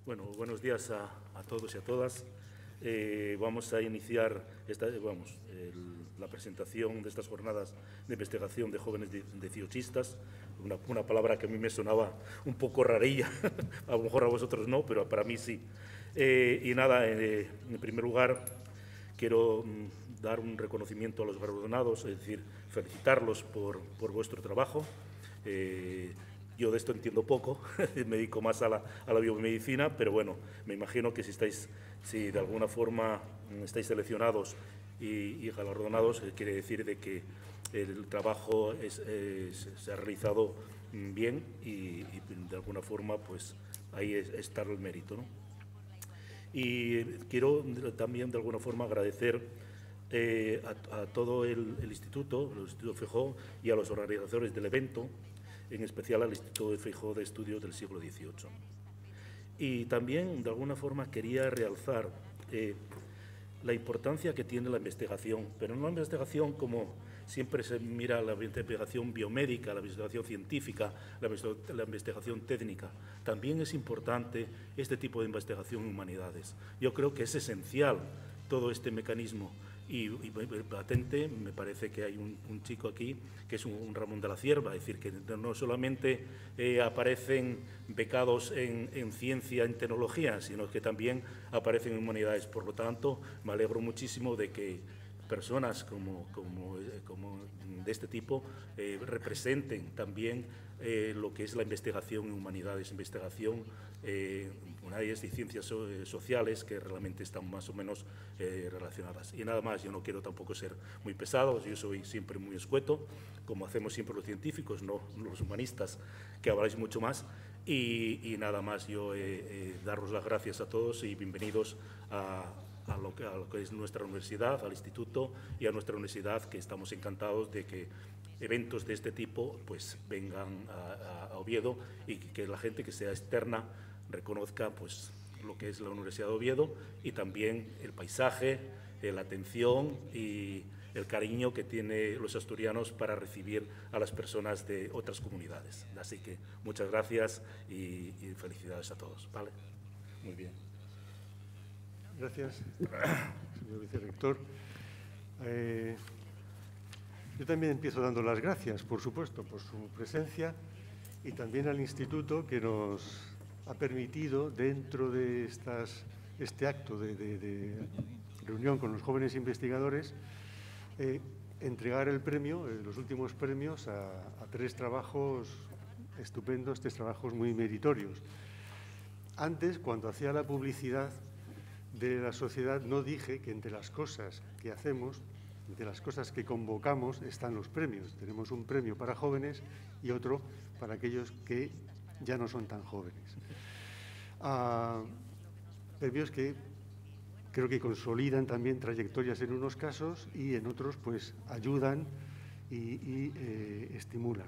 Bueno, buenos días a todos y a todas. Vamos a iniciar la presentación de estas jornadas de investigación de jóvenes deciotistas, una palabra que a mí me sonaba un poco rarilla, a lo mejor a vosotros no, pero para mí sí. Y nada, en primer lugar, quiero dar un reconocimiento a los galardonados, es decir, felicitarlos por vuestro trabajo. Yo de esto entiendo poco, me dedico más a la biomedicina, pero bueno, me imagino que si de alguna forma estáis seleccionados y galardonados, quiere decir de que el trabajo se ha realizado bien y de alguna forma pues ahí está el mérito, ¿no? Y quiero también de alguna forma agradecer a todo el Instituto Feijoo y a los organizadores del evento, en especial al Instituto Feijoo de Estudios del siglo XVIII. Y también, de alguna forma, quería realzar la importancia que tiene la investigación, pero no la investigación como siempre se mira la investigación biomédica, la investigación científica, la investigación técnica. También es importante este tipo de investigación en humanidades. Yo creo que es esencial todo este mecanismo. Y patente, me parece que hay un chico aquí que es un Ramón de la Cierva, es decir, que no solamente aparecen becados en ciencia, en tecnología, sino que también aparecen en humanidades. Por lo tanto, me alegro muchísimo de que personas como de este tipo representen también lo que es la investigación en humanidades, investigación humanidades y ciencias sociales que realmente están más o menos relacionadas. Y nada más, yo no quiero tampoco ser muy pesado, yo soy siempre muy escueto, como hacemos siempre los científicos, no los humanistas, que habláis mucho más. Y nada más, yo daros las gracias a todos y bienvenidos a lo que es nuestra universidad, al instituto y a nuestra universidad, que estamos encantados de que eventos de este tipo pues vengan a Oviedo y que la gente que sea externa reconozca pues lo que es la Universidad de Oviedo y también el paisaje, la atención y el cariño que tienen los asturianos para recibir a las personas de otras comunidades. Así que muchas gracias y felicidades a todos. ¿Vale? Muy bien. Gracias, señor vicerrector. Yo también empiezo dando las gracias, por supuesto, por su presencia y también al Instituto que nos ha permitido, dentro de este acto de reunión con los jóvenes investigadores, entregar el premio, los últimos premios, a 3 trabajos estupendos, 3 trabajos muy meritorios. Antes, cuando hacía la publicidad de la sociedad, no dije que entre las cosas que hacemos, entre las cosas que convocamos, están los premios. Tenemos un premio para jóvenes y otro para aquellos que ya no son tan jóvenes. Premios que creo que consolidan también trayectorias en unos casos y en otros pues ayudan y estimulan.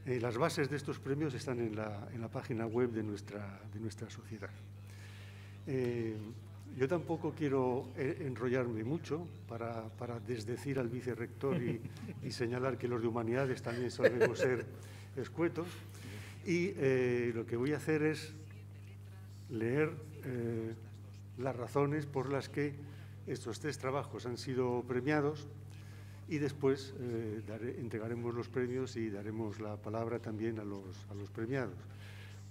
Las bases de estos premios están en la página web de nuestra sociedad. Yo tampoco quiero enrollarme mucho para desdecir al vicerrector y señalar que los de humanidades también solemos ser escuetos. Y lo que voy a hacer es leer las razones por las que estos 3 trabajos han sido premiados y después entregaremos los premios y daremos la palabra también a los premiados.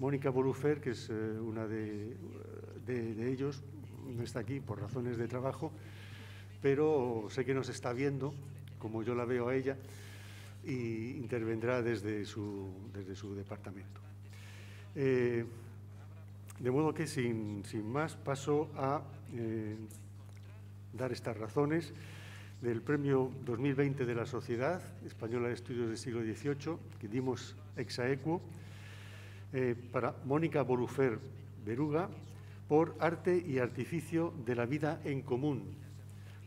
Mónica Borufer, que es una de ellos, no está aquí por razones de trabajo, pero sé que nos está viendo, como yo la veo a ella, y intervendrá desde su departamento. De modo que, sin más, paso a dar estas razones del Premio 2020 de la Sociedad Española de Estudios del Siglo XVIII, que dimos ex aequo, para Mónica Borufer Beruga, por Arte y Artificio de la Vida en Común,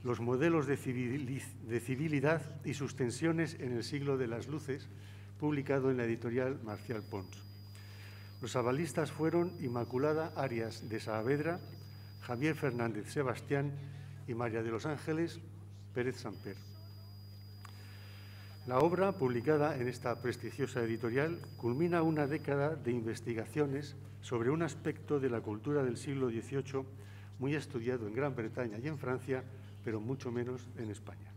los modelos de civilidad y sus tensiones en el siglo de las luces, publicado en la editorial Marcial Pons. Los avalistas fueron Inmaculada Arias de Saavedra, Javier Fernández Sebastián y María de los Ángeles Pérez Samper. La obra, publicada en esta prestigiosa editorial, culmina una década de investigaciones sobre un aspecto de la cultura del siglo XVIII muy estudiado en Gran Bretaña y en Francia, pero mucho menos en España.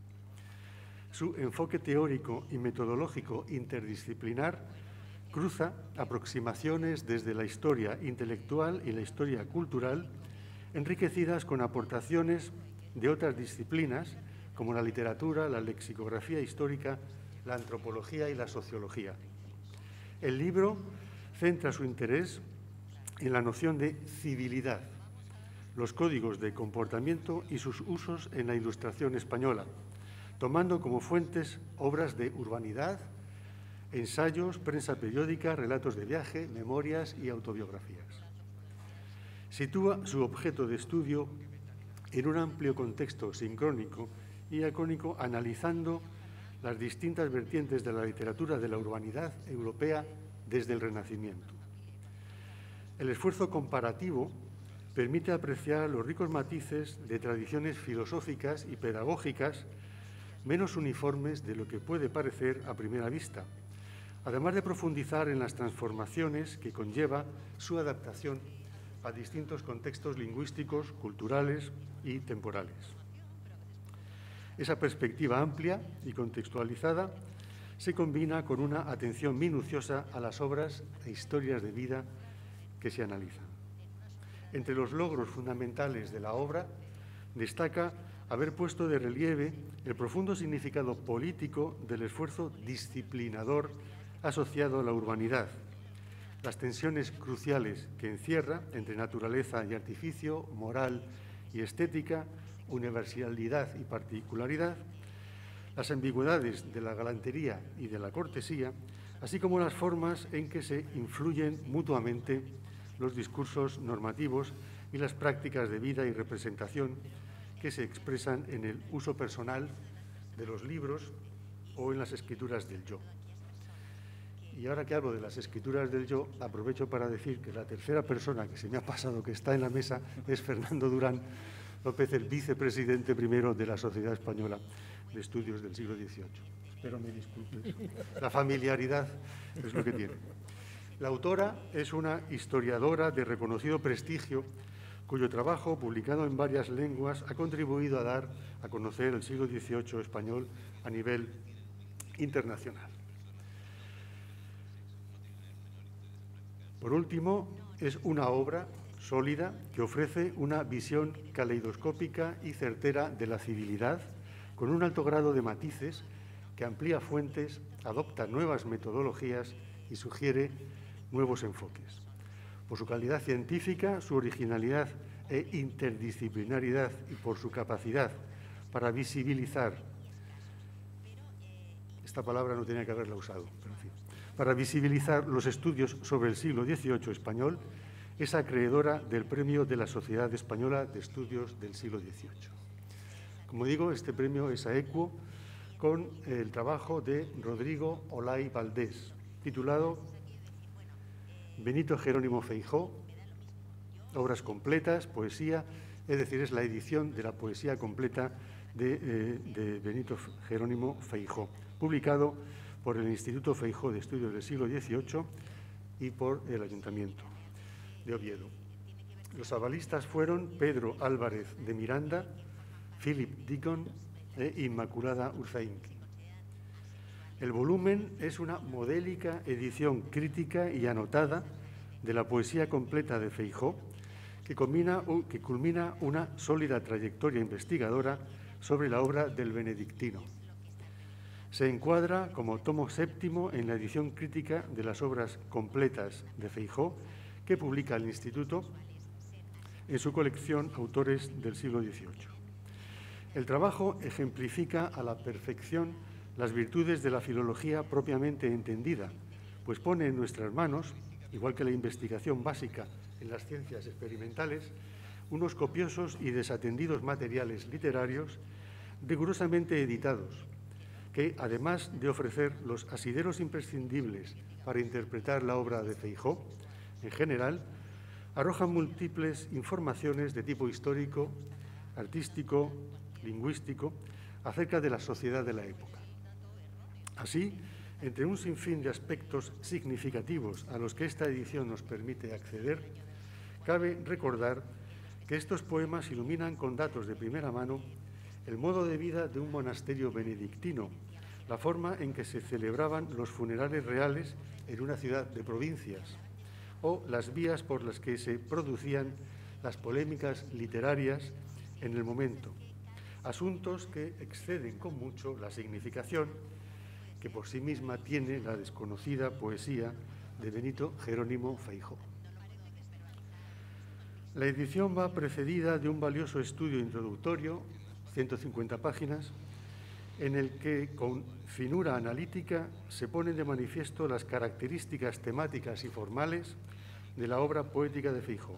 Su enfoque teórico y metodológico interdisciplinar cruza aproximaciones desde la historia intelectual y la historia cultural, enriquecidas con aportaciones de otras disciplinas como la literatura, la lexicografía histórica, la antropología y la sociología. El libro centra su interés en la noción de civilidad, los códigos de comportamiento y sus usos en la Ilustración española, tomando como fuentes obras de urbanidad, ensayos, prensa periódica, relatos de viaje, memorias y autobiografías. Sitúa su objeto de estudio en un amplio contexto sincrónico y diacrónico, analizando las distintas vertientes de la literatura de la urbanidad europea desde el Renacimiento. El esfuerzo comparativo permite apreciar los ricos matices de tradiciones filosóficas y pedagógicas menos uniformes de lo que puede parecer a primera vista, además de profundizar en las transformaciones que conlleva su adaptación a distintos contextos lingüísticos, culturales y temporales. Esa perspectiva amplia y contextualizada se combina con una atención minuciosa a las obras e historias de vida que se analizan. Entre los logros fundamentales de la obra destaca haber puesto de relieve el profundo significado político del esfuerzo disciplinador asociado a la urbanidad, las tensiones cruciales que encierra entre naturaleza y artificio, moral y estética, universalidad y particularidad, las ambigüedades de la galantería y de la cortesía, así como las formas en que se influyen mutuamente los discursos normativos y las prácticas de vida y representación que se expresan en el uso personal de los libros o en las escrituras del yo. Y ahora que hablo de las escrituras del yo, aprovecho para decir que la tercera persona que se me ha pasado que está en la mesa es Fernando Durán López, el vicepresidente primero de la Sociedad Española de Estudios del siglo XVIII. Espero me disculpes. La familiaridad es lo que tiene. La autora es una historiadora de reconocido prestigio cuyo trabajo, publicado en varias lenguas, ha contribuido a dar a conocer el siglo XVIII español a nivel internacional. Por último, es una obra sólida que ofrece una visión caleidoscópica y certera de la civilidad, con un alto grado de matices que amplía fuentes, adopta nuevas metodologías y sugiere nuevos enfoques. Por su calidad científica, su originalidad e interdisciplinaridad y por su capacidad para visibilizar, esta palabra no tenía que haberla usado, pero en fin, para visibilizar los estudios sobre el siglo XVIII español, es acreedora del Premio de la Sociedad Española de Estudios del siglo XVIII. Como digo, este premio es aequo con el trabajo de Rodrigo Olay Valdés, titulado Benito Jerónimo Feijó, obras completas, poesía, es decir, es la edición de la poesía completa de Benito Jerónimo Feijó, publicado por el Instituto Feijó de Estudios del siglo XVIII y por el Ayuntamiento de Oviedo. Los avalistas fueron Pedro Álvarez de Miranda, Philip Deacon e Inmaculada Urzainqui. El volumen es una modélica edición crítica y anotada de la poesía completa de Feijó, que culmina una sólida trayectoria investigadora sobre la obra del benedictino. Se encuadra como tomo séptimo en la edición crítica de las obras completas de Feijó, que publica el Instituto en su colección Autores del siglo XVIII. El trabajo ejemplifica a la perfección las virtudes de la filología propiamente entendida, pues pone en nuestras manos, igual que la investigación básica en las ciencias experimentales, unos copiosos y desatendidos materiales literarios rigurosamente editados, que, además de ofrecer los asideros imprescindibles para interpretar la obra de Feijó, en general, arrojan múltiples informaciones de tipo histórico, artístico, lingüístico, acerca de la sociedad de la época. Así, entre un sinfín de aspectos significativos a los que esta edición nos permite acceder, cabe recordar que estos poemas iluminan con datos de primera mano el modo de vida de un monasterio benedictino, la forma en que se celebraban los funerales reales en una ciudad de provincias, o las vías por las que se producían las polémicas literarias en el momento, asuntos que exceden con mucho la significación que por sí misma tiene la desconocida poesía de Benito Jerónimo Feijóo. La edición va precedida de un valioso estudio introductorio, 150 páginas, en el que, con finura analítica, se ponen de manifiesto las características temáticas y formales de la obra poética de Feijóo.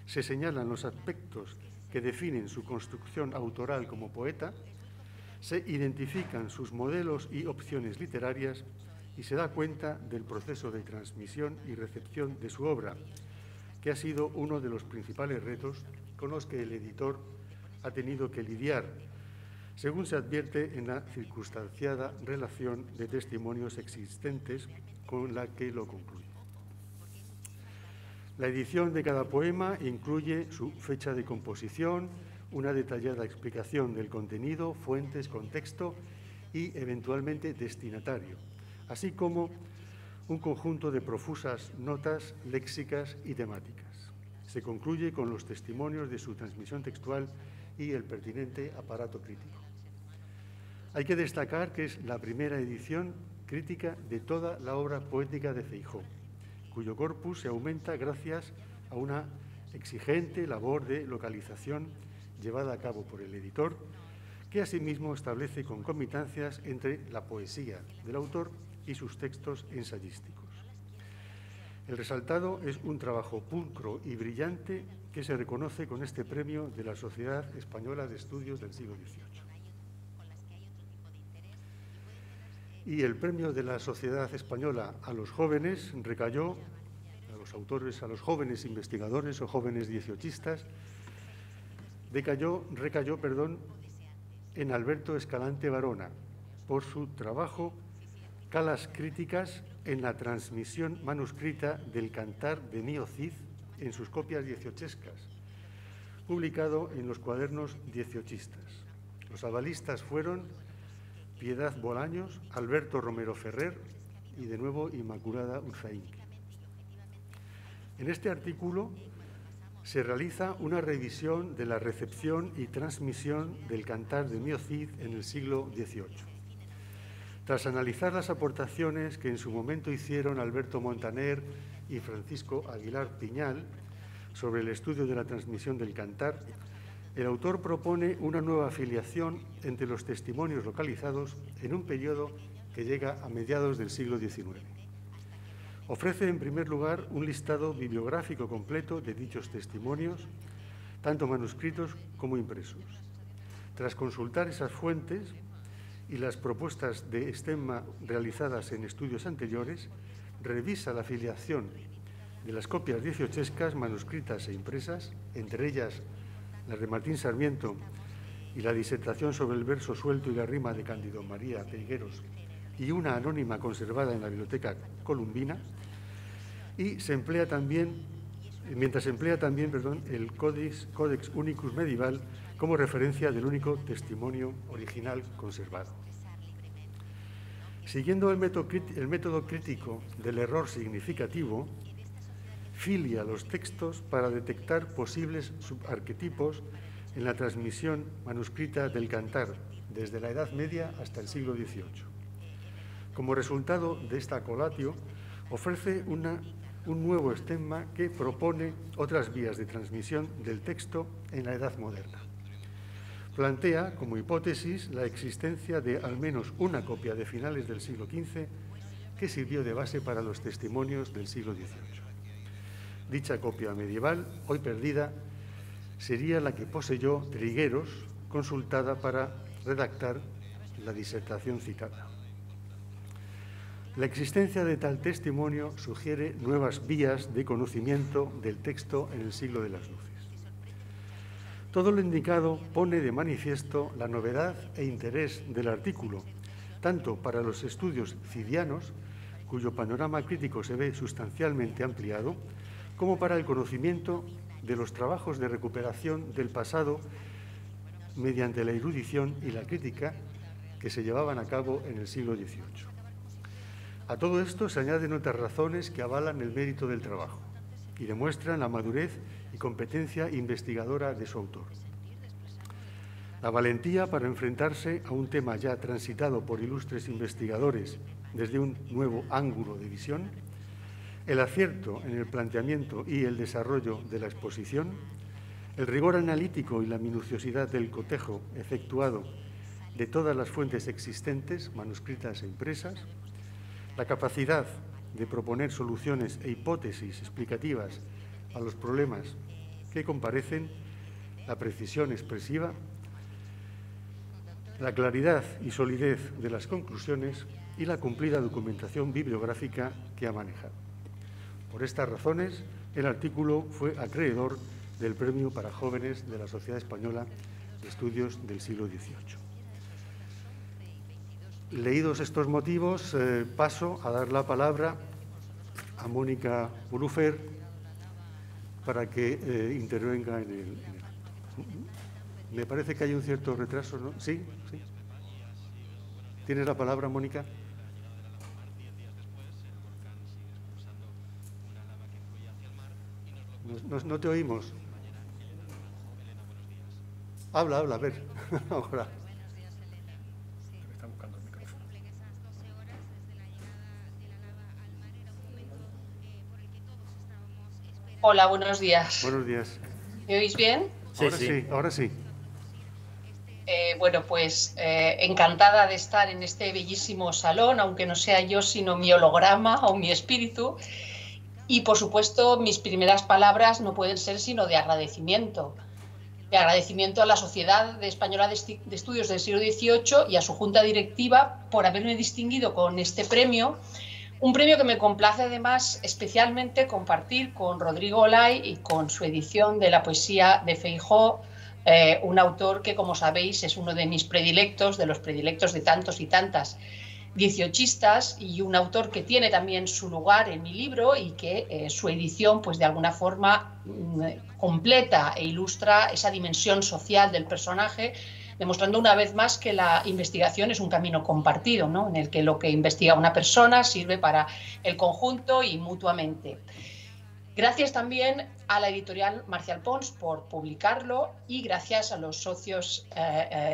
Se señalan los aspectos que definen su construcción autoral como poeta, se identifican sus modelos y opciones literarias y se da cuenta del proceso de transmisión y recepción de su obra, que ha sido uno de los principales retos con los que el editor ha tenido que lidiar, según se advierte en la circunstanciada relación de testimonios existentes con la que lo concluye. La edición de cada poema incluye su fecha de composición, una detallada explicación del contenido, fuentes, contexto y, eventualmente, destinatario, así como un conjunto de profusas notas léxicas y temáticas. Se concluye con los testimonios de su transmisión textual y el pertinente aparato crítico. Hay que destacar que es la primera edición crítica de toda la obra poética de Feijóo, cuyo corpus se aumenta gracias a una exigente labor de localización llevada a cabo por el editor, que asimismo establece concomitancias entre la poesía del autor y sus textos ensayísticos. El resultado es un trabajo pulcro y brillante que se reconoce con este premio de la Sociedad Española de Estudios del siglo XVIII. Y el premio de la Sociedad Española a los jóvenes recayó, a los autores, a los jóvenes investigadores o jóvenes dieciochistas, recayó en Alberto Escalante Barona por su trabajo Calas críticas en la transmisión manuscrita del Cantar de Mío Cid en sus copias dieciochescas, publicado en los cuadernos dieciochistas. Los avalistas fueron Piedad Bolaños, Alberto Romero Ferrer y, de nuevo, Inmaculada Urzaínque. En este artículo se realiza una revisión de la recepción y transmisión del Cantar de Mío Cid en el siglo XVIII. Tras analizar las aportaciones que en su momento hicieron Alberto Montaner y Francisco Aguilar Piñal sobre el estudio de la transmisión del Cantar, el autor propone una nueva afiliación entre los testimonios localizados en un periodo que llega a mediados del siglo XIX. Ofrece, en primer lugar, un listado bibliográfico completo de dichos testimonios, tanto manuscritos como impresos. Tras consultar esas fuentes y las propuestas de Stemma realizadas en estudios anteriores, revisa la afiliación de las copias dieciochescas manuscritas e impresas, entre ellas las de Martín Sarmiento y la disertación sobre el verso suelto y la rima de Cándido María Peigueros, y una anónima conservada en la Biblioteca Columbina, y se emplea también, mientras se emplea también el Codex Unicus Medieval como referencia del único testimonio original conservado. Siguiendo el método crítico del error significativo, filia los textos para detectar posibles subarquetipos en la transmisión manuscrita del Cantar, desde la Edad Media hasta el siglo XVIII. Como resultado de esta colatio, ofrece un nuevo estemma que propone otras vías de transmisión del texto en la Edad Moderna. Plantea como hipótesis la existencia de al menos una copia de finales del siglo XV que sirvió de base para los testimonios del siglo XVIII. Dicha copia medieval, hoy perdida, sería la que poseyó Trigueros, consultada para redactar la disertación citada. La existencia de tal testimonio sugiere nuevas vías de conocimiento del texto en el siglo de las luces. Todo lo indicado pone de manifiesto la novedad e interés del artículo, tanto para los estudios cidianos, cuyo panorama crítico se ve sustancialmente ampliado, como para el conocimiento de los trabajos de recuperación del pasado mediante la erudición y la crítica que se llevaban a cabo en el siglo XVIII. A todo esto se añaden otras razones que avalan el mérito del trabajo y demuestran la madurez y competencia investigadora de su autor. La valentía para enfrentarse a un tema ya transitado por ilustres investigadores desde un nuevo ángulo de visión, el acierto en el planteamiento y el desarrollo de la exposición, el rigor analítico y la minuciosidad del cotejo efectuado de todas las fuentes existentes, manuscritas e impresas, la capacidad de proponer soluciones e hipótesis explicativas a los problemas que comparecen, la precisión expresiva, la claridad y solidez de las conclusiones y la cumplida documentación bibliográfica que ha manejado. Por estas razones, el artículo fue acreedor del Premio para Jóvenes de la Sociedad Española de Estudios del siglo XVIII. Leídos estos motivos, paso a dar la palabra a Mónica Bolufer para que intervenga en el acto. Me parece que hay un cierto retraso, ¿no? ¿Sí? ¿Sí? ¿Tienes la palabra, Mónica? No te oímos. Habla, a ver. Ahora. Hola, buenos días. Buenos días. ¿Me oís bien? Sí, ahora sí. Bueno, pues encantada de estar en este bellísimo salón, aunque no sea yo, sino mi holograma o mi espíritu. Y, por supuesto, mis primeras palabras no pueden ser sino de agradecimiento. De agradecimiento a la Sociedad Española de Estudios del siglo XVIII y a su junta directiva por haberme distinguido con este premio. Un premio que me complace, además, especialmente compartir con Rodrigo Olay y con su edición de la poesía de Feijóo, un autor que, como sabéis, es uno de mis predilectos, de los predilectos de tantos y tantas dieciochistas, y un autor que tiene también su lugar en mi libro y que su edición, pues de alguna forma, completa e ilustra esa dimensión social del personaje, demostrando una vez más que la investigación es un camino compartido, ¿no? En el que lo que investiga una persona sirve para el conjunto y mutuamente. Gracias también a la editorial Marcial Pons por publicarlo y gracias a los socios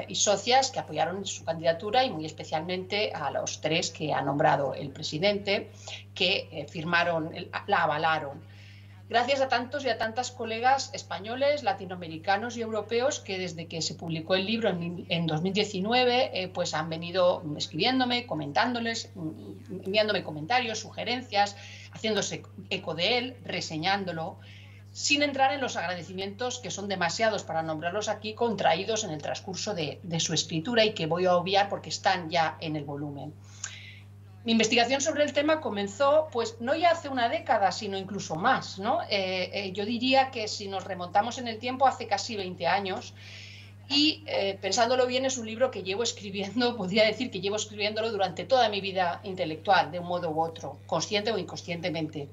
y socias que apoyaron su candidatura y muy especialmente a los 3 que ha nombrado el presidente, que firmaron, la avalaron. Gracias a tantos y a tantas colegas españoles, latinoamericanos y europeos que desde que se publicó el libro en 2019 pues han venido escribiéndome, comentándoles, enviándome comentarios, sugerencias, haciéndose eco de él, reseñándolo, sin entrar en los agradecimientos que son demasiados para nombrarlos aquí, contraídos en el transcurso de su escritura y que voy a obviar porque están ya en el volumen. Mi investigación sobre el tema comenzó, pues no ya hace una década, sino incluso más, ¿no? Yo diría que si nos remontamos en el tiempo, hace casi 20 años, y pensándolo bien, es un libro que llevo escribiendo, podría decir que llevo escribiéndolo durante toda mi vida intelectual, de un modo u otro, consciente o inconscientemente.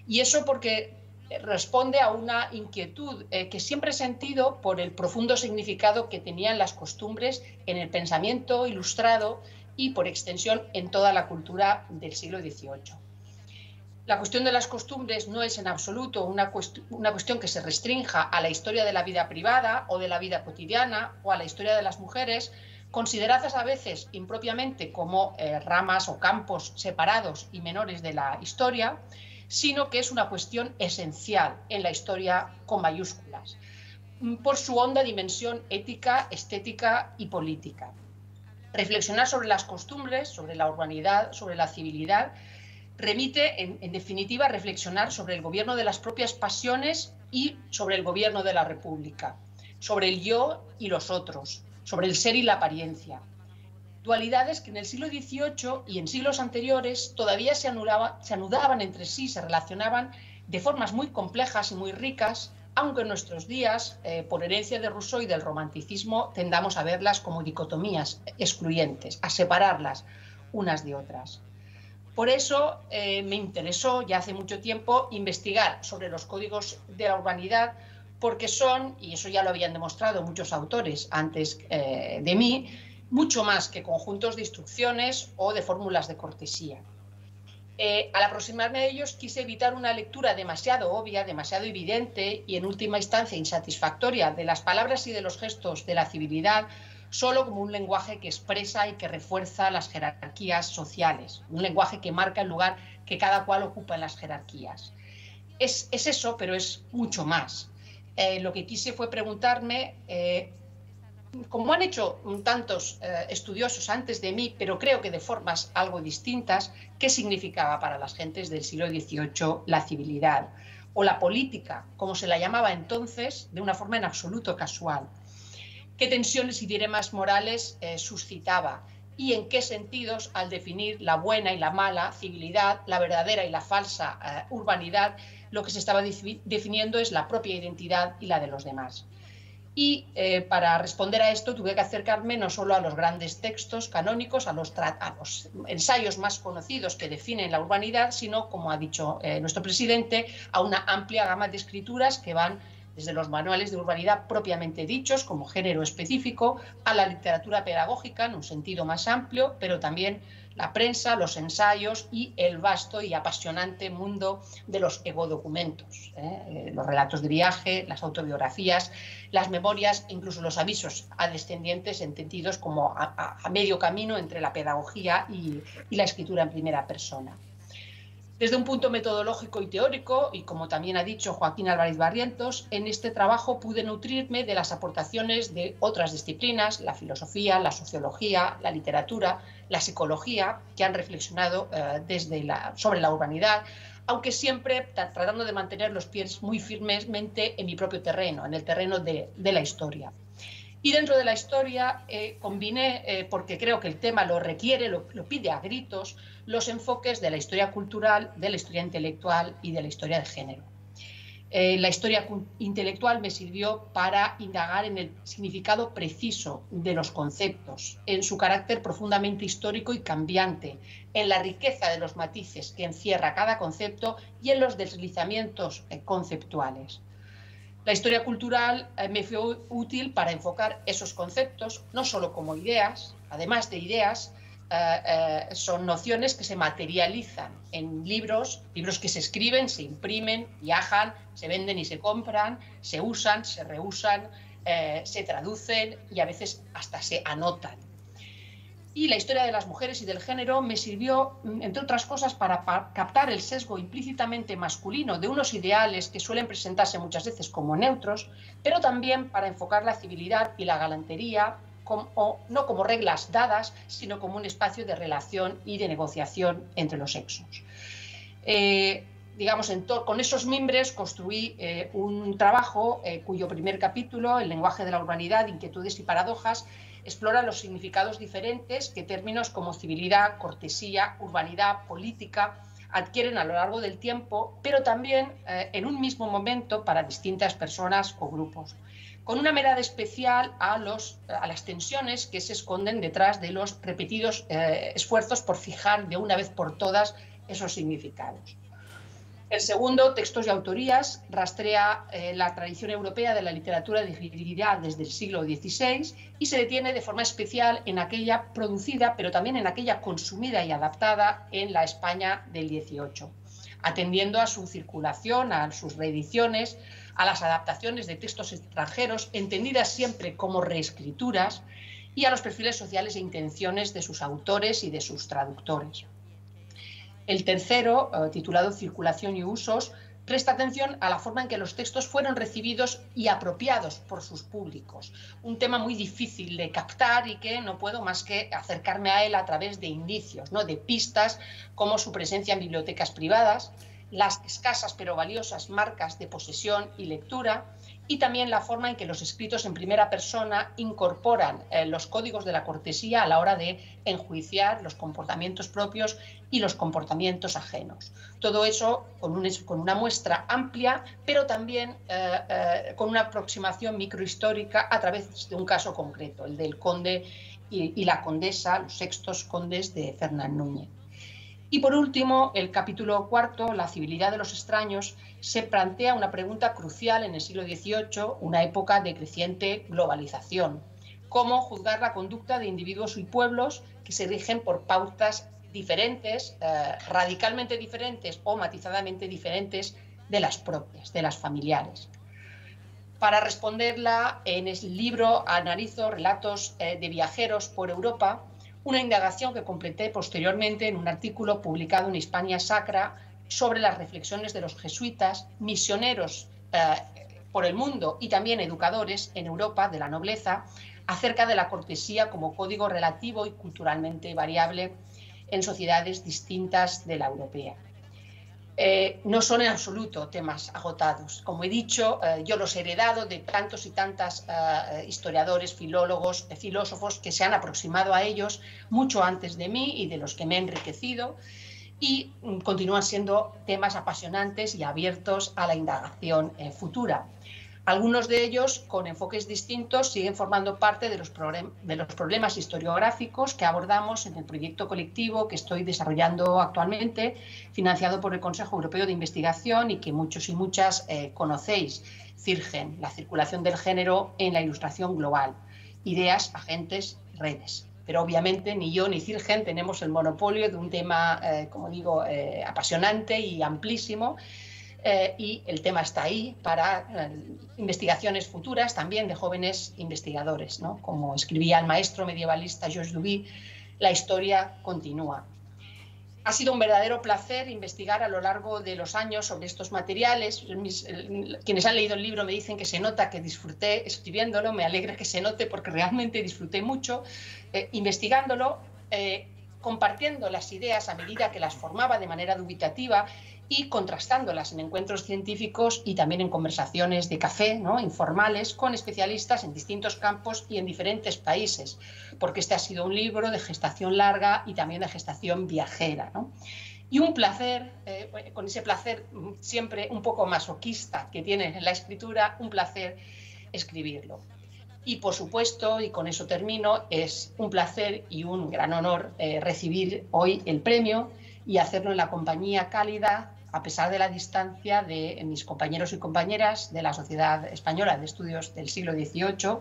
Y eso porque responde a una inquietud que siempre he sentido por el profundo significado que tenían las costumbres en el pensamiento ilustrado y, por extensión, en toda la cultura del siglo XVIII. La cuestión de las costumbres no es en absoluto una cuestión que se restrinja a la historia de la vida privada o de la vida cotidiana o a la historia de las mujeres, consideradas a veces impropiamente como ramas o campos separados y menores de la historia, sino que es una cuestión esencial en la historia con mayúsculas, por su honda dimensión ética, estética y política. Reflexionar sobre las costumbres, sobre la urbanidad, sobre la civilidad, remite, en definitiva, a reflexionar sobre el gobierno de las propias pasiones y sobre el gobierno de la República, sobre el yo y los otros, sobre el ser y la apariencia. Dualidades que en el siglo XVIII y en siglos anteriores todavía se anudaban entre sí, se relacionaban de formas muy complejas y muy ricas, aunque en nuestros días, por herencia de Rousseau y del romanticismo, tendamos a verlas como dicotomías excluyentes, a separarlas unas de otras. Por eso me interesó ya hace mucho tiempo investigar sobre los códigos de la urbanidad, porque son, y eso ya lo habían demostrado muchos autores antes de mí, mucho más que conjuntos de instrucciones o de fórmulas de cortesía. Al aproximarme a ellos quise evitar una lectura demasiado obvia, demasiado evidente y en última instancia insatisfactoria de las palabras y de los gestos de la civilidad solo como un lenguaje que expresa y que refuerza las jerarquías sociales, un lenguaje que marca el lugar que cada cual ocupa en las jerarquías. Es eso, pero es mucho más. Lo que quise fue preguntarme, como han hecho tantos estudiosos antes de mí, pero creo que de formas algo distintas, qué significaba para las gentes del siglo XVIII la civilidad o la política, como se la llamaba entonces, de una forma en absoluto casual. Qué tensiones y dilemas morales suscitaba y en qué sentidos, al definir la buena y la mala civilidad, la verdadera y la falsa urbanidad, lo que se estaba definiendo es la propia identidad y la de los demás. Y para responder a esto tuve que acercarme no solo a los grandes textos canónicos, a los ensayos más conocidos que definen la urbanidad, sino, como ha dicho nuestro presidente, a una amplia gama de escrituras que van desde los manuales de urbanidad propiamente dichos, como género específico, a la literatura pedagógica en un sentido más amplio, pero también la prensa, los ensayos y el vasto y apasionante mundo de los egodocumentos, los relatos de viaje, las autobiografías, las memorias, incluso los avisos a descendientes entendidos como a medio camino entre la pedagogía y la escritura en primera persona. Desde un punto metodológico y teórico, y como también ha dicho Joaquín Álvarez Barrientos, en este trabajo pude nutrirme de las aportaciones de otras disciplinas, la filosofía, la sociología, la literatura, la psicología, que han reflexionado sobre la urbanidad, aunque siempre tratando de mantener los pies muy firmemente en mi propio terreno, en el terreno de la historia. Y dentro de la historia combiné, porque creo que el tema lo requiere, lo pide a gritos, los enfoques de la historia cultural, de la historia intelectual y de la historia de género. La historia intelectual me sirvió para indagar en el significado preciso de los conceptos, en su carácter profundamente histórico y cambiante, en la riqueza de los matices que encierra cada concepto y en los deslizamientos conceptuales. La historia cultural me fue útil para enfocar esos conceptos, no solo como ideas, además de ideas, son nociones que se materializan en libros que se escriben, se imprimen, viajan, se venden y se compran, se usan, se reusan, se traducen y a veces hasta se anotan. Y la historia de las mujeres y del género me sirvió, entre otras cosas, para captar el sesgo implícitamente masculino de unos ideales que suelen presentarse muchas veces como neutros, pero también para enfocar la civilidad y la galantería no como reglas dadas, sino como un espacio de relación y de negociación entre los sexos. Con esos mimbres construí un trabajo cuyo primer capítulo, El lenguaje de la urbanidad, inquietudes y paradojas, explora los significados diferentes que términos como civilidad, cortesía, urbanidad, política adquieren a lo largo del tiempo, pero también en un mismo momento para distintas personas o grupos, con una mirada especial a las tensiones que se esconden detrás de los repetidos esfuerzos por fijar de una vez por todas esos significados. El segundo, Textos y autorías, rastrea la tradición europea de la literatura de civilidad desde el siglo XVI y se detiene de forma especial en aquella producida, pero también en aquella consumida y adaptada en la España del XVIII, atendiendo a su circulación, a sus reediciones, a las adaptaciones de textos extranjeros, entendidas siempre como reescrituras, y a los perfiles sociales e intenciones de sus autores y de sus traductores. El tercero, titulado Circulación y usos, presta atención a la forma en que los textos fueron recibidos y apropiados por sus públicos. Un tema muy difícil de captar y que no puedo más que acercarme a él a través de indicios, de pistas como su presencia en bibliotecas privadas, las escasas pero valiosas marcas de posesión y lectura y también la forma en que los escritos en primera persona incorporan los códigos de la cortesía a la hora de enjuiciar los comportamientos propios y los comportamientos ajenos. Todo eso con una muestra amplia, pero también con una aproximación microhistórica a través de un caso concreto, el del conde y la condesa, los sextos condes de Fernán Núñez. Y por último, el capítulo cuarto, la civilidad de los extraños, se plantea una pregunta crucial en el siglo XVIII, una época de creciente globalización. ¿Cómo juzgar la conducta de individuos y pueblos que se rigen por pautas diferentes, radicalmente diferentes o matizadamente diferentes de las propias, de las familiares? Para responderla, en el libro analizo relatos de viajeros por Europa, una indagación que completé posteriormente en un artículo publicado en Hispania Sacra sobre las reflexiones de los jesuitas, misioneros por el mundo y también educadores en Europa de la nobleza, acerca de la cortesía como código relativo y culturalmente variable en sociedades distintas de la europea. No son en absoluto temas agotados. Como he dicho, yo los he heredado de tantos y tantas historiadores, filólogos, filósofos que se han aproximado a ellos mucho antes de mí y de los que me he enriquecido, y continúan siendo temas apasionantes y abiertos a la indagación futura. Algunos de ellos, con enfoques distintos, siguen formando parte de los problemas historiográficos que abordamos en el proyecto colectivo que estoy desarrollando actualmente, financiado por el Consejo Europeo de Investigación y que muchos y muchas conocéis, CIRGEN, la circulación del género en la ilustración global, ideas, agentes, redes. Pero obviamente ni yo ni CIRGEN tenemos el monopolio de un tema, como digo, apasionante y amplísimo, y el tema está ahí para investigaciones futuras también de jóvenes investigadores, ¿no? Como escribía el maestro medievalista Georges Duby, la historia continúa. Ha sido un verdadero placer investigar a lo largo de los años sobre estos materiales. Quienes han leído el libro me dicen que se nota que disfruté escribiéndolo, me alegra que se note porque realmente disfruté mucho investigándolo, compartiendo las ideas a medida que las formaba de manera dubitativa y contrastándolas en encuentros científicos y también en conversaciones de café, ¿no?, informales, con especialistas en distintos campos y en diferentes países, porque este ha sido un libro de gestación larga y también de gestación viajera, ¿no? Y un placer, con ese placer siempre un poco masoquista que tiene en la escritura, un placer escribirlo. Y por supuesto, y con eso termino, es un placer y un gran honor recibir hoy el premio y hacerlo en la compañía cálida, a pesar de la distancia, de mis compañeros y compañeras de la Sociedad Española de Estudios del siglo XVIII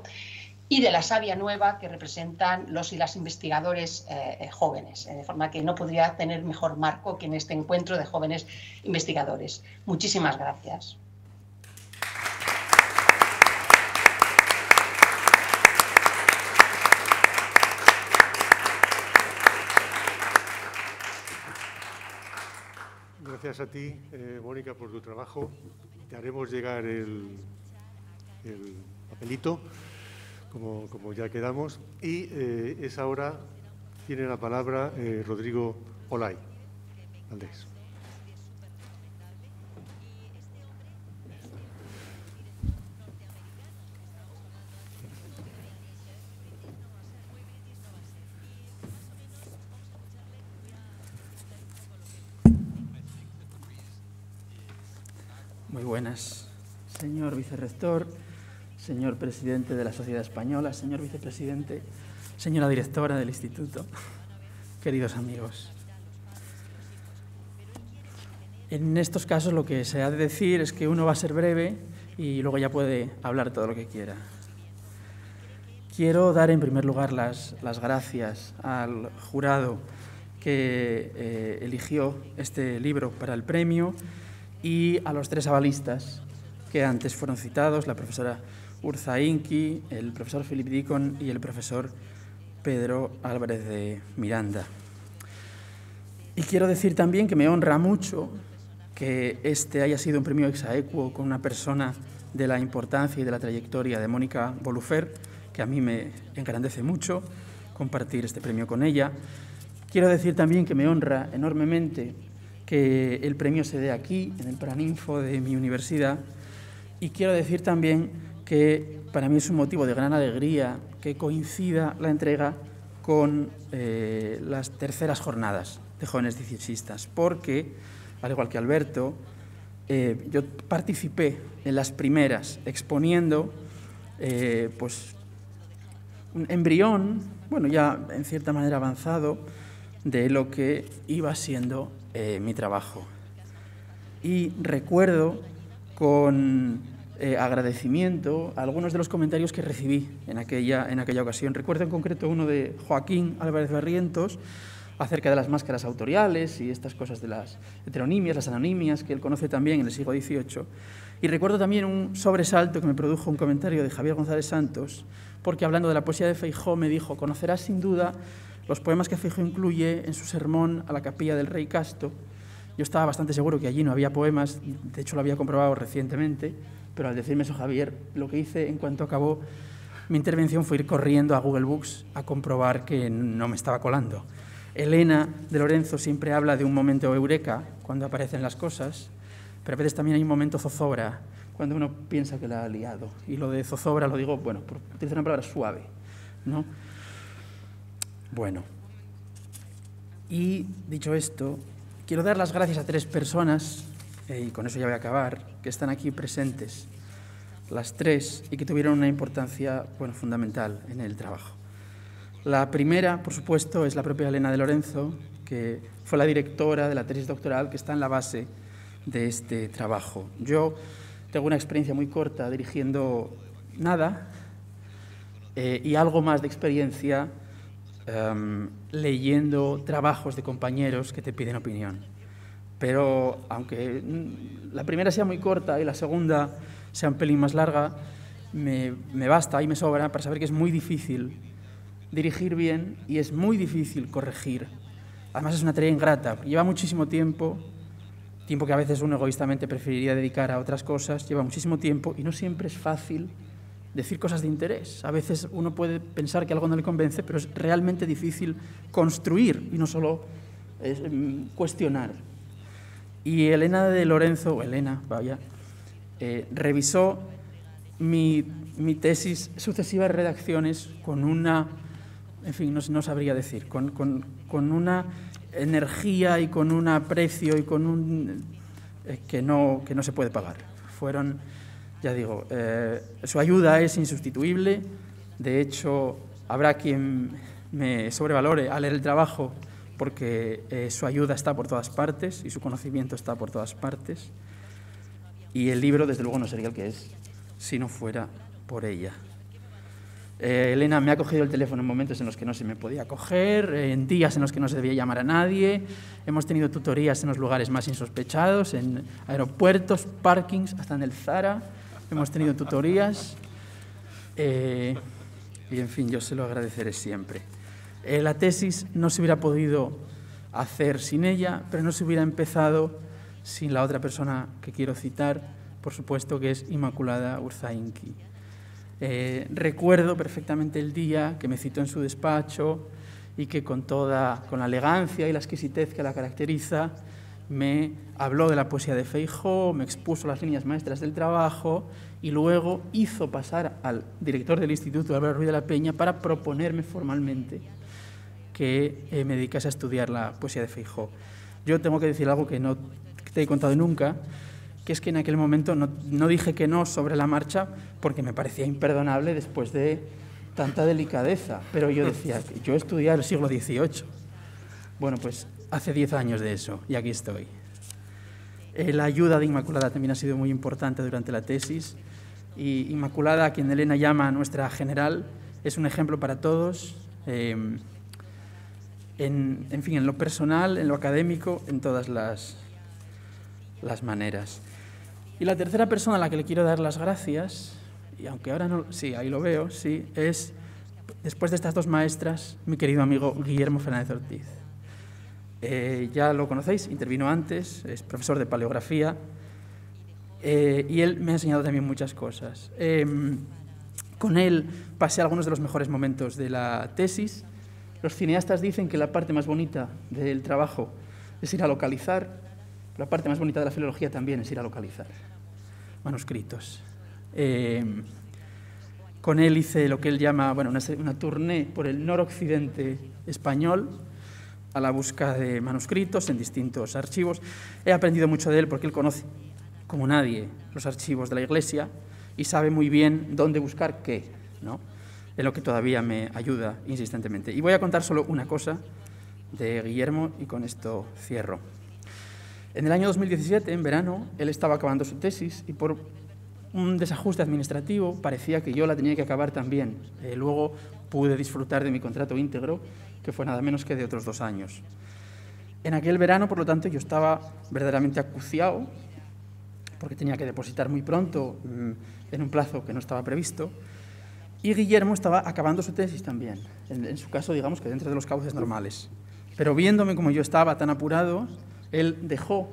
y de la savia nueva que representan los y las investigadores jóvenes, de forma que no podría tener mejor marco que en este encuentro de jóvenes investigadores. Muchísimas gracias. Gracias a ti, Mónica, por tu trabajo. Te haremos llegar el papelito, como ya quedamos. Y es ahora, tiene la palabra Rodrigo Olay. Andrés. Muy buenas, señor vicerrector, señor presidente de la Sociedad Española, señor vicepresidente, señora directora del Instituto, queridos amigos. En estos casos lo que se ha de decir es que uno va a ser breve y luego ya puede hablar todo lo que quiera. Quiero dar en primer lugar las gracias al jurado que eligió este libro para el premio y a los tres avalistas que antes fueron citados, la profesora Urza Inqui, el profesor Philip Deacon y el profesor Pedro Álvarez de Miranda. Y quiero decir también que me honra mucho que este haya sido un premio ex aequo con una persona de la importancia y de la trayectoria de Mónica Bolufer, que a mí me engrandece mucho compartir este premio con ella. Quiero decir también que me honra enormemente que el premio se dé aquí, en el Paraninfo de mi universidad, Y quiero decir también que para mí es un motivo de gran alegría que coincida la entrega con las terceras jornadas de jóvenes dieciochistas, porque, al igual que Alberto, yo participé en las primeras exponiendo pues, un embrión, bueno, ya en cierta manera avanzado, de lo que iba siendo mi trabajo. Y recuerdo con agradecimiento a algunos de los comentarios que recibí en aquella ocasión. Recuerdo en concreto uno de Joaquín Álvarez Barrientos acerca de las máscaras autoriales y estas cosas de las heteronimias, las anonimias, que él conoce también en el siglo XVIII. Y recuerdo también un sobresalto que me produjo un comentario de Javier González Santos, porque hablando de la poesía de Feijóo me dijo: conocerás sin duda los poemas que Feijóo incluye en su sermón a la capilla del rey Casto. Yo estaba bastante seguro que allí no había poemas, de hecho lo había comprobado recientemente, pero al decirme eso Javier, lo que hice en cuanto acabó mi intervención fue ir corriendo a Google Books a comprobar que no me estaba colando. Elena de Lorenzo siempre habla de un momento eureka, cuando aparecen las cosas, pero a veces también hay un momento zozobra, cuando uno piensa que la ha liado. Y lo de zozobra lo digo, bueno, por utilizar una palabra suave, ¿no? Bueno, y dicho esto, quiero dar las gracias a 3 personas, y con eso ya voy a acabar, que están aquí presentes, las 3, y que tuvieron una importancia, bueno, fundamental en el trabajo. La primera, por supuesto, es la propia Elena de Lorenzo, que fue la directora de la tesis doctoral que está en la base de este trabajo. Yo tengo una experiencia muy corta dirigiendo nada y algo más de experiencia leyendo trabajos de compañeros que te piden opinión. Pero aunque la primera sea muy corta y la segunda sea un pelín más larga, me basta y me sobra para saber que es muy difícil dirigir bien y es muy difícil corregir. Además es una tarea ingrata, lleva muchísimo tiempo que a veces uno egoístamente preferiría dedicar a otras cosas, lleva muchísimo tiempo y no siempre es fácil decir cosas de interés. A veces uno puede pensar que algo no le convence, pero es realmente difícil construir y no solo cuestionar. Y Elena de Lorenzo, revisó mi tesis, sucesivas redacciones con una, en fin, no sabría decir, con una energía y con un aprecio y con un que no se puede pagar. Fueron, ya digo, su ayuda es insustituible. De hecho, habrá quien me sobrevalore al leer el trabajo porque su ayuda está por todas partes y su conocimiento está por todas partes. Y el libro, desde luego, no sería el que es si no fuera por ella. Elena me ha cogido el teléfono en momentos en los que no se me podía coger, en días en los que no se debía llamar a nadie. Hemos tenido tutorías en los lugares más insospechados, en aeropuertos, parkings, hasta en el Zara. Hemos tenido tutorías y, en fin, yo se lo agradeceré siempre. La tesis no se hubiera podido hacer sin ella, pero no se hubiera empezado sin la otra persona que quiero citar, por supuesto, que es Inmaculada Urzainqui. Recuerdo perfectamente el día que me citó en su despacho y que con la elegancia y la exquisitez que la caracteriza me habló de la poesía de Feijóo, me expuso las líneas maestras del trabajo y luego hizo pasar al director del Instituto, Álvaro Ruiz de la Peña, para proponerme formalmente que me dedicase a estudiar la poesía de Feijóo. Yo tengo que decir algo que no te he contado nunca, que es que en aquel momento no dije que no sobre la marcha porque me parecía imperdonable después de tanta delicadeza, pero yo decía que yo estudié el siglo XVIII. Bueno, pues hace 10 años de eso y aquí estoy. La ayuda de Inmaculada también ha sido muy importante durante la tesis y Inmaculada, a quien Elena llama nuestra general, es un ejemplo para todos, en fin, en lo personal, en lo académico, en todas las maneras. Y la tercera persona a la que le quiero dar las gracias, y aunque ahora no, sí, ahí lo veo, sí, es, después de estas 2 maestras, mi querido amigo Guillermo Fernández Ortiz. Ya lo conocéis, intervino antes, es profesor de paleografía, y él me ha enseñado también muchas cosas. Con él pasé algunos de los mejores momentos de la tesis. Los cineastas dicen que la parte más bonita del trabajo es ir a localizar. La parte más bonita de la filología también es ir a localizar manuscritos. Con él hice lo que él llama una tournée por el noroccidente español a la busca de manuscritos en distintos archivos. He aprendido mucho de él porque él conoce, como nadie, los archivos de la Iglesia y sabe muy bien dónde buscar qué, ¿no? Es lo que todavía me ayuda insistentemente. Y voy a contar solo una cosa de Guillermo y con esto cierro. En el año 2017, en verano, él estaba acabando su tesis y por un desajuste administrativo parecía que yo la tenía que acabar también. Luego pude disfrutar de mi contrato íntegro, que fue nada menos que de otros 2 años. En aquel verano, por lo tanto, yo estaba verdaderamente acuciado, porque tenía que depositar muy pronto, en un plazo que no estaba previsto, y Guillermo estaba acabando su tesis también, en su caso, digamos que dentro de los cauces normales. Pero viéndome como yo estaba tan apurado, él dejó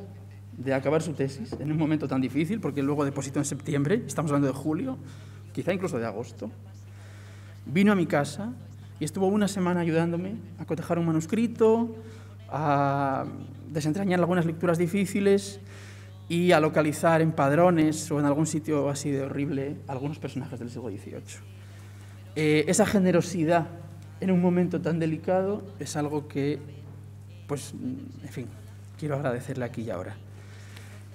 de acabar su tesis en un momento tan difícil, porque luego depositó en septiembre, estamos hablando de julio, quizá incluso de agosto. Vino a mi casa y estuvo una semana ayudándome a cotejar un manuscrito, a desentrañar algunas lecturas difíciles y a localizar en padrones o en algún sitio así de horrible algunos personajes del siglo XVIII. Esa generosidad en un momento tan delicado es algo que, pues, en fin, quiero agradecerle aquí y ahora.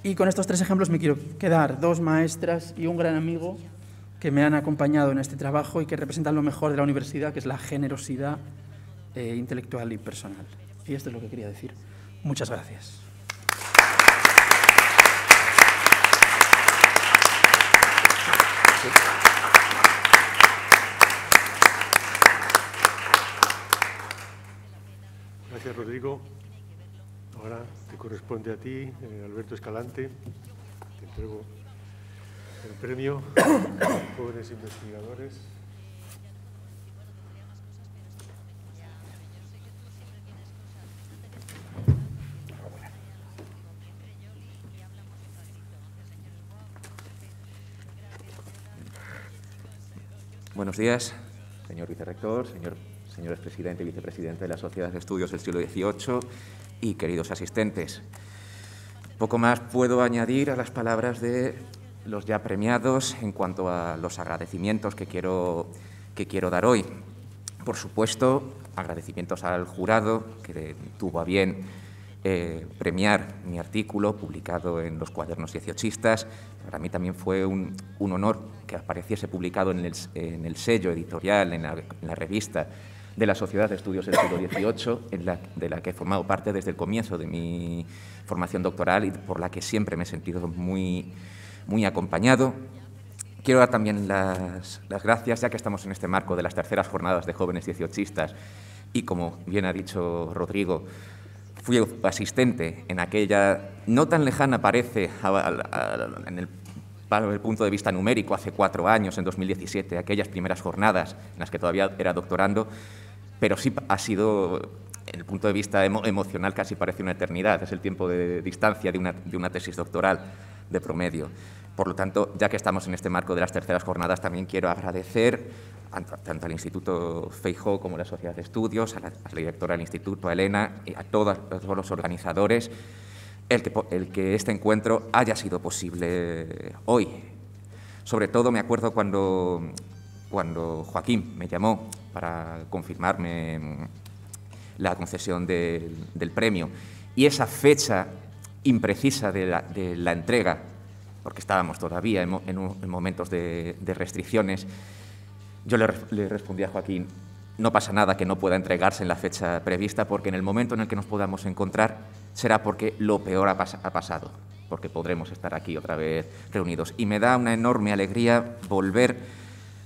Y con estos 3 ejemplos me quiero quedar, 2 maestras y un gran amigo que me han acompañado en este trabajo y que representan lo mejor de la universidad, que es la generosidad intelectual y personal. Y esto es lo que quería decir. Muchas gracias. Gracias, Rodrigo. Ahora te corresponde a ti, Alberto Escalante. Te entrego el premio Jóvenes Investigadores. Buenos días, señor vicerrector, señores presidente y vicepresidente de la Sociedad de Estudios del Siglo XVIII y queridos asistentes. Poco más puedo añadir a las palabras de los ya premiados en cuanto a los agradecimientos que quiero dar hoy. Por supuesto, agradecimientos al jurado que tuvo a bien premiar mi artículo publicado en los Cuadernos dieciochistas. Para mí también fue un honor que apareciese publicado en el sello editorial, en la revista de la Sociedad de Estudios del Siglo XVIII, de la que he formado parte desde el comienzo de mi formación doctoral y por la que siempre me he sentido muy acompañado. Quiero dar también las gracias, ya que estamos en este marco de las terceras jornadas de jóvenes dieciochistas y, como bien ha dicho Rodrigo, fui asistente en aquella, no tan lejana parece en el punto de vista numérico, hace 4 años, en 2017, aquellas primeras jornadas en las que todavía era doctorando, pero sí ha sido, en el punto de vista emocional, casi parece una eternidad, es el tiempo de distancia de una tesis doctoral de promedio. Por lo tanto, ya que estamos en este marco de las terceras jornadas, también quiero agradecer tanto al Instituto Feijóo como a la Sociedad de Estudios, a la directora del Instituto, a Elena, y a todos los organizadores, el que este encuentro haya sido posible hoy. Sobre todo me acuerdo cuando Joaquín me llamó para confirmarme la concesión del premio y esa fecha imprecisa de la entrega, porque estábamos todavía en momentos de restricciones. Yo le respondí a Joaquín: no pasa nada que no pueda entregarse en la fecha prevista, porque en el momento en el que nos podamos encontrar será porque lo peor ha pasado, porque podremos estar aquí otra vez reunidos. Y me da una enorme alegría volver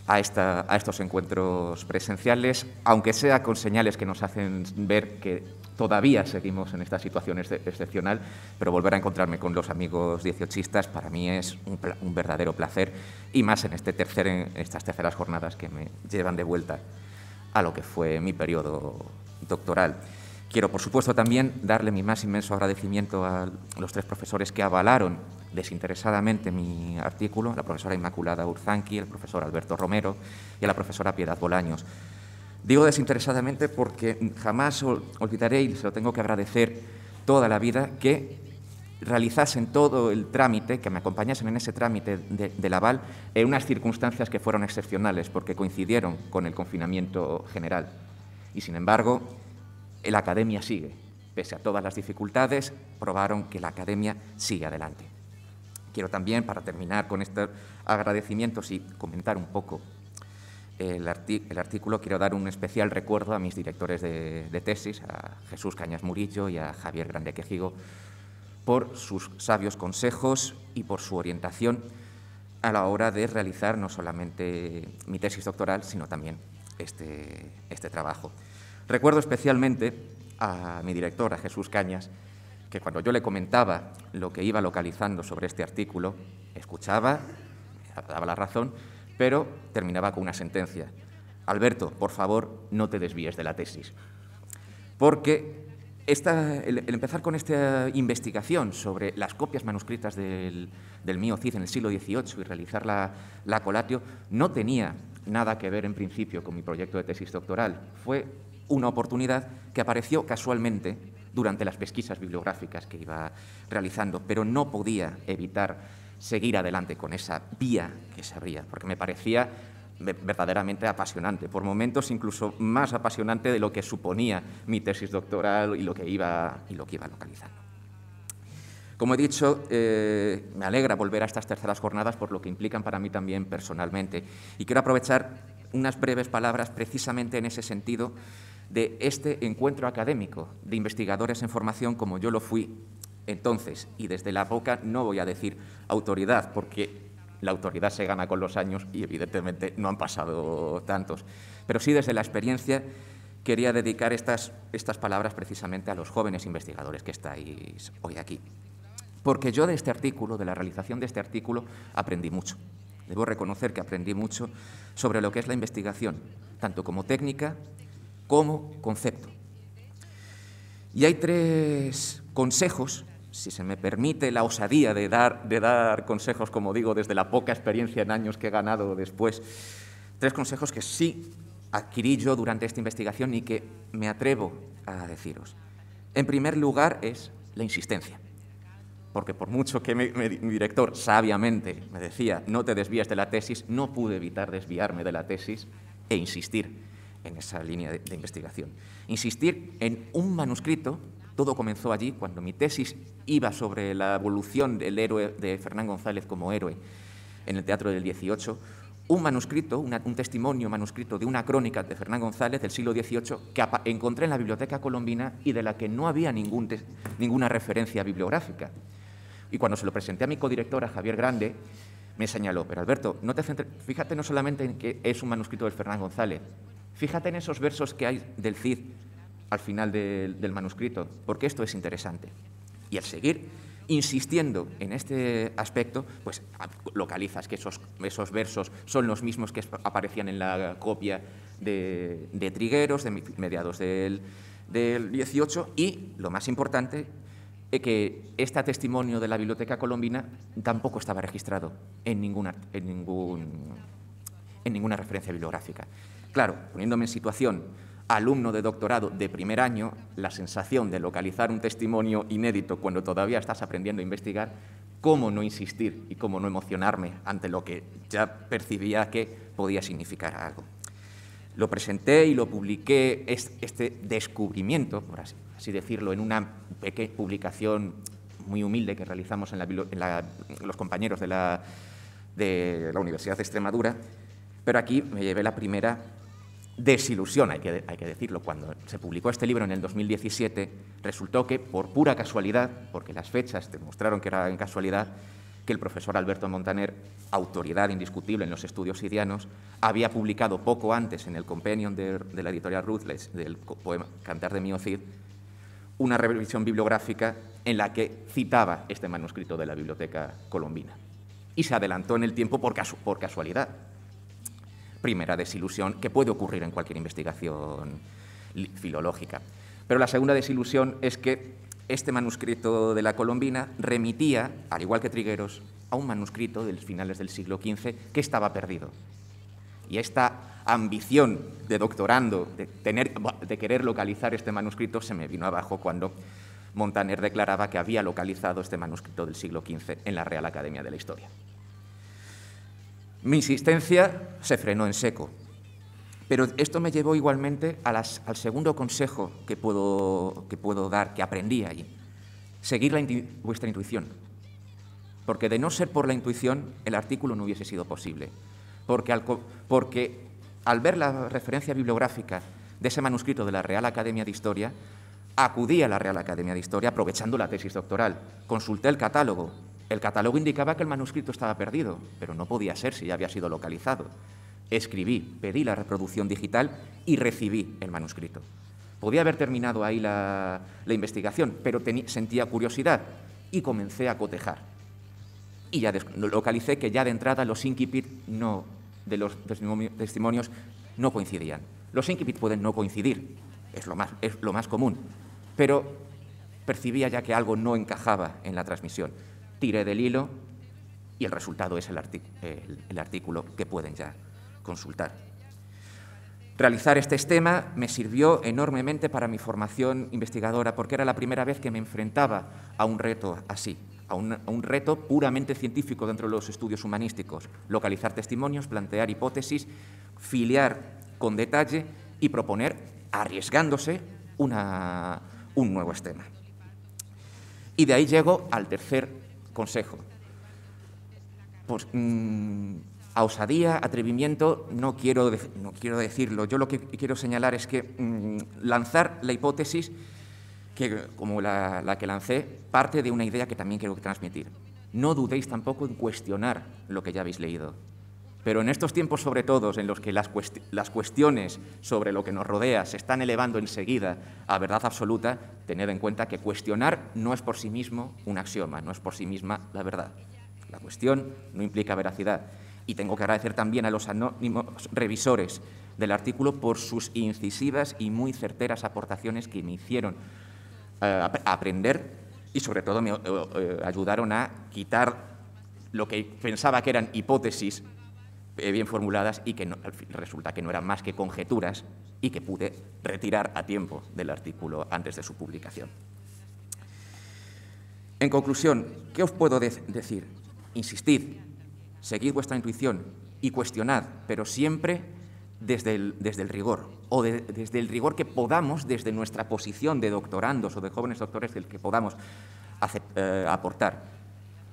a estos encuentros presenciales, aunque sea con señales que nos hacen ver que todavía seguimos en esta situación excepcional, pero volver a encontrarme con los amigos dieciochistas para mí es un verdadero placer, y más en estas terceras jornadas que me llevan de vuelta a lo que fue mi periodo doctoral. Quiero, por supuesto, también darle mi más inmenso agradecimiento a los 3 profesores que avalaron desinteresadamente mi artículo, la profesora Inmaculada Urzanqui, el profesor Alberto Romero y a la profesora Piedad Bolaños. Digo desinteresadamente porque jamás olvidaré, y se lo tengo que agradecer toda la vida, que realizasen todo el trámite, que me acompañasen en ese trámite del aval, en unas circunstancias que fueron excepcionales, porque coincidieron con el confinamiento general. Y, sin embargo, la Academia sigue. Pese a todas las dificultades, probaron que la Academia sigue adelante. Quiero también, para terminar con estos agradecimientos y comentar un poco el artículo, quiero dar un especial recuerdo a mis directores de tesis, a Jesús Cañas Murillo y a Javier Grande Quejigo, por sus sabios consejos y por su orientación a la hora de realizar no solamente mi tesis doctoral, sino también este trabajo. Recuerdo especialmente a mi director, a Jesús Cañas, que cuando yo le comentaba lo que iba localizando sobre este artículo, escuchaba, me daba la razón, pero terminaba con una sentencia. Alberto, por favor, no te desvíes de la tesis. Porque el empezar con esta investigación sobre las copias manuscritas del Mio Cid en el siglo XVIII y realizar la colatio no tenía nada que ver en principio con mi proyecto de tesis doctoral. Fue una oportunidad que apareció casualmente durante las pesquisas bibliográficas que iba realizando, pero no podía evitar seguir adelante con esa vía que se abría, porque me parecía verdaderamente apasionante, por momentos incluso más apasionante de lo que suponía mi tesis doctoral y lo que iba localizando. Como he dicho, me alegra volver a estas terceras jornadas por lo que implican para mí también personalmente, y quiero aprovechar unas breves palabras precisamente en ese sentido de este encuentro académico de investigadores en formación como yo lo fui entonces, y desde la boca no voy a decir autoridad, porque la autoridad se gana con los años y evidentemente no han pasado tantos, pero sí desde la experiencia quería dedicar estas palabras precisamente a los jóvenes investigadores que estáis hoy aquí. Porque yo de este artículo, de la realización de este artículo, aprendí mucho. Debo reconocer que aprendí mucho sobre lo que es la investigación, tanto como técnica como concepto. Y hay 3 consejos, si se me permite la osadía de dar consejos, como digo, desde la poca experiencia en años que he ganado después, 3 consejos que sí adquirí yo durante esta investigación y que me atrevo a deciros. En primer lugar es la insistencia, porque por mucho que mi director sabiamente me decía no te desvíes de la tesis, no pude evitar desviarme de la tesis e insistir en esa línea de investigación. Insistir en un manuscrito. Todo comenzó allí, cuando mi tesis iba sobre la evolución del héroe de Fernán González como héroe en el teatro del XVIII, un manuscrito, un testimonio manuscrito de una crónica de Fernán González del siglo XVIII que encontré en la Biblioteca Colombina y de la que no había ninguna referencia bibliográfica. Y cuando se lo presenté a mi codirectora, Javier Grande, me señaló, pero Alberto, fíjate no solamente en que es un manuscrito de Fernán González, fíjate en esos versos que hay del Cid al final del manuscrito, porque esto es interesante. Y al seguir insistiendo en este aspecto, pues localizas que esos versos son los mismos que aparecían en la copia de Trigueros, de mediados del XVIII, y, lo más importante, que este testimonio de la Biblioteca Colombina tampoco estaba registrado en ninguna referencia bibliográfica. Claro, poniéndome en situación alumno de doctorado de primer año, la sensación de localizar un testimonio inédito cuando todavía estás aprendiendo a investigar, cómo no insistir y cómo no emocionarme ante lo que ya percibía que podía significar algo. Lo presenté y lo publiqué, este descubrimiento, por así decirlo, en una pequeña publicación muy humilde que realizamos los compañeros de la Universidad de Extremadura, pero aquí me llevé la primera desilusión, hay que decirlo. Cuando se publicó este libro en el 2017, resultó que, por pura casualidad, porque las fechas demostraron que era en casualidad, que el profesor Alberto Montaner, autoridad indiscutible en los estudios sidianos, había publicado poco antes en el compendium de la editorial Rutledge del poema Cantar de Mio Cid una revisión bibliográfica en la que citaba este manuscrito de la Biblioteca Colombina. Y se adelantó en el tiempo por casualidad. Primera desilusión que puede ocurrir en cualquier investigación filológica. Pero la segunda desilusión es que este manuscrito de la Colombina remitía, al igual que Trigueros, a un manuscrito de los finales del siglo XV que estaba perdido. Y esta ambición de doctorando, de querer localizar este manuscrito, se me vino abajo cuando Montaner declaraba que había localizado este manuscrito del siglo XV en la Real Academia de la Historia. Mi insistencia se frenó en seco, pero esto me llevó igualmente al segundo consejo que puedo dar, que aprendí allí: seguir vuestra intuición, porque de no ser por la intuición el artículo no hubiese sido posible, porque al ver la referencia bibliográfica de ese manuscrito de la Real Academia de Historia, acudí a la Real Academia de Historia aprovechando la tesis doctoral, consulté el catálogo. El catálogo indicaba que el manuscrito estaba perdido, pero no podía ser si ya había sido localizado. Escribí, pedí la reproducción digital y recibí el manuscrito. Podía haber terminado ahí la investigación, pero sentía curiosidad y comencé a cotejar. Y ya localicé que ya de entrada los incipit de los testimonios no coincidían. Los incipit pueden no coincidir, es lo más común, pero percibía ya que algo no encajaba en la transmisión. Tiré del hilo y el resultado es el artículo que pueden ya consultar. Realizar este esquema me sirvió enormemente para mi formación investigadora, porque era la primera vez que me enfrentaba a un reto así, a un reto puramente científico dentro de los estudios humanísticos: localizar testimonios, plantear hipótesis, filiar con detalle y proponer, arriesgándose, un nuevo esquema. Y de ahí llego al tercer consejo. Pues, a osadía, atrevimiento, no quiero decirlo. Yo lo que quiero señalar es que lanzar la hipótesis, como la que lancé, parte de una idea que también quiero transmitir. No dudéis tampoco en cuestionar lo que ya habéis leído. Pero en estos tiempos, sobre todo, en los que las cuestiones sobre lo que nos rodea se están elevando enseguida a verdad absoluta, tened en cuenta que cuestionar no es por sí mismo un axioma, no es por sí misma la verdad. La cuestión no implica veracidad. Y tengo que agradecer también a los anónimos revisores del artículo por sus incisivas y muy certeras aportaciones que me hicieron aprender y, sobre todo, me ayudaron a quitar lo que pensaba que eran hipótesis bien formuladas y que resulta que no eran más que conjeturas y que pude retirar a tiempo del artículo antes de su publicación. En conclusión, ¿qué os puedo decir? Insistid, seguid vuestra intuición y cuestionad, pero siempre desde el rigor, o desde el rigor que podamos, desde nuestra posición de doctorandos o de jóvenes doctores, del que podamos aportar.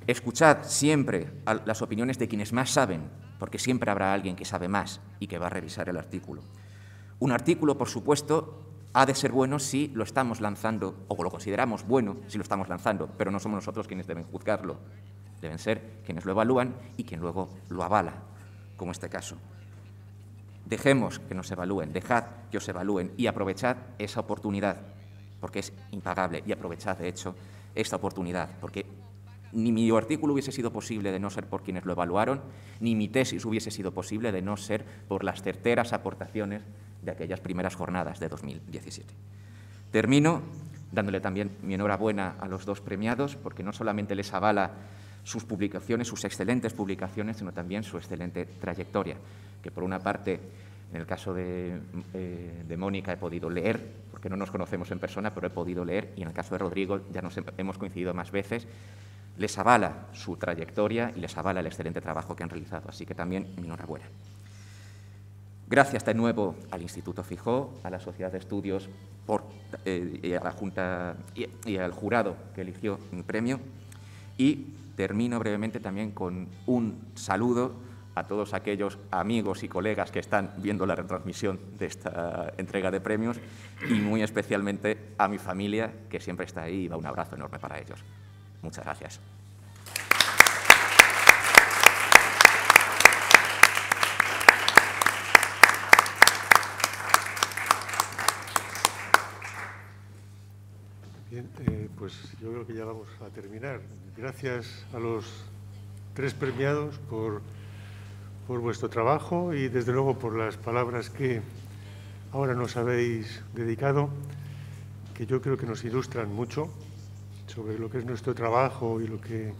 Escuchad siempre las opiniones de quienes más saben, porque siempre habrá alguien que sabe más y que va a revisar el artículo. Un artículo, por supuesto, ha de ser bueno si lo estamos lanzando, o lo consideramos bueno si lo estamos lanzando, pero no somos nosotros quienes deben juzgarlo. Deben ser quienes lo evalúan y quien luego lo avala, como este caso. Dejemos que nos evalúen, dejad que os evalúen y aprovechad esa oportunidad, porque es impagable, y aprovechad, de hecho, esta oportunidad, porque ni mi artículo hubiese sido posible de no ser por quienes lo evaluaron, ni mi tesis hubiese sido posible de no ser por las certeras aportaciones de aquellas primeras jornadas de 2017. Termino dándole también mi enhorabuena a los dos premiados, porque no solamente les avala sus publicaciones, sus excelentes publicaciones, sino también su excelente trayectoria, que por una parte, en el caso de Mónica, he podido leer, porque no nos conocemos en persona, pero he podido leer, y en el caso de Rodrigo ya nos hemos coincidido más veces. Les avala su trayectoria y les avala el excelente trabajo que han realizado, así que también mi enhorabuena. Gracias de nuevo al Instituto Fijó, a la Sociedad de Estudios y a la Junta y al jurado que eligió mi premio. Y termino brevemente también con un saludo a todos aquellos amigos y colegas que están viendo la retransmisión de esta entrega de premios y muy especialmente a mi familia, que siempre está ahí, y va un abrazo enorme para ellos. Muchas gracias. Bien, pues yo creo que ya vamos a terminar. Gracias a los tres premiados por vuestro trabajo y, desde luego, por las palabras que ahora nos habéis dedicado, que yo creo que nos ilustran mucho sobre lo que es nuestro trabajo y lo que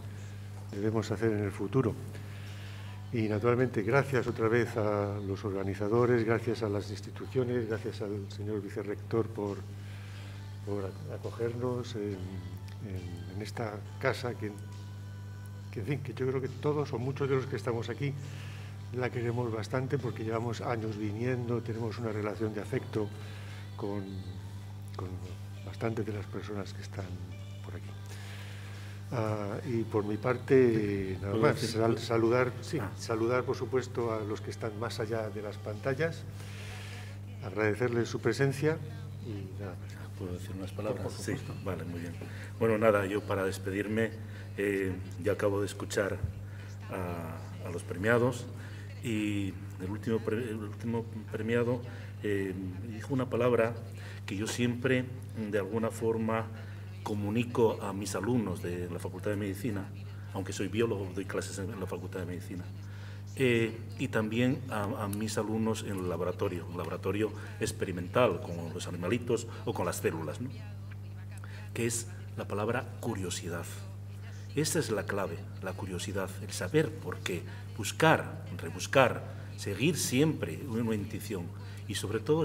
debemos hacer en el futuro. Y, naturalmente, gracias otra vez a los organizadores, gracias a las instituciones, gracias al señor vicerrector por por acogernos en esta casa que, en fin, que yo creo que todos o muchos de los que estamos aquí la queremos bastante porque llevamos años viniendo, tenemos una relación de afecto con bastantes de las personas que están por aquí. Y por mi parte, nada más, saludar por supuesto a los que están más allá de las pantallas, agradecerles su presencia y nada más. ¿Puedo decir unas palabras? Sí, vale, muy bien. Bueno, nada, yo para despedirme, ya acabo de escuchar a los premiados y el último premiado dijo una palabra que yo siempre, de alguna forma, comunico a mis alumnos de la Facultad de Medicina, aunque soy biólogo, doy clases en la Facultad de Medicina, y también a mis alumnos en el laboratorio, un laboratorio experimental con los animalitos o con las células, ¿no? Que es la palabra curiosidad. Esa es la clave, la curiosidad, el saber por qué, buscar, rebuscar, seguir siempre una intuición y sobre todo,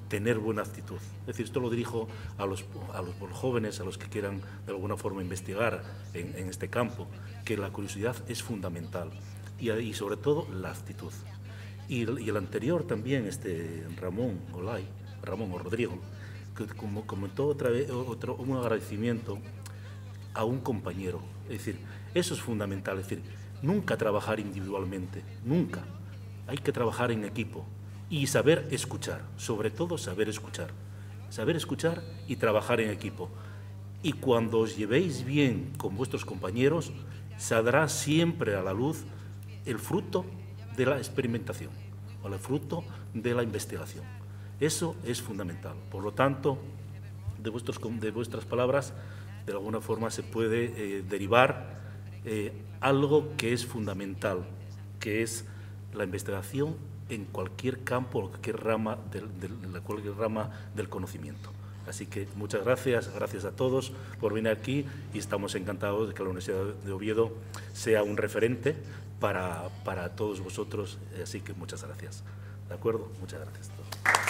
tener buena actitud. Es decir, esto lo dirijo a los jóvenes, a los que quieran de alguna forma investigar en este campo, que la curiosidad es fundamental y sobre todo la actitud. Y el anterior también, Ramón o Rodrigo, que comentó otra vez un agradecimiento a un compañero. Es decir, eso es fundamental, es decir, nunca trabajar individualmente, nunca. Hay que trabajar en equipo y saber escuchar, sobre todo saber escuchar y trabajar en equipo. Y cuando os llevéis bien con vuestros compañeros, saldrá siempre a la luz el fruto de la experimentación o el fruto de la investigación. Eso es fundamental. Por lo tanto, de vuestras palabras, de alguna forma se puede derivar algo que es fundamental, que es la investigación en cualquier campo o cualquier rama del conocimiento. Así que muchas gracias a todos por venir aquí y estamos encantados de que la Universidad de Oviedo sea un referente para todos vosotros. Así que muchas gracias. ¿De acuerdo? Muchas gracias a todos.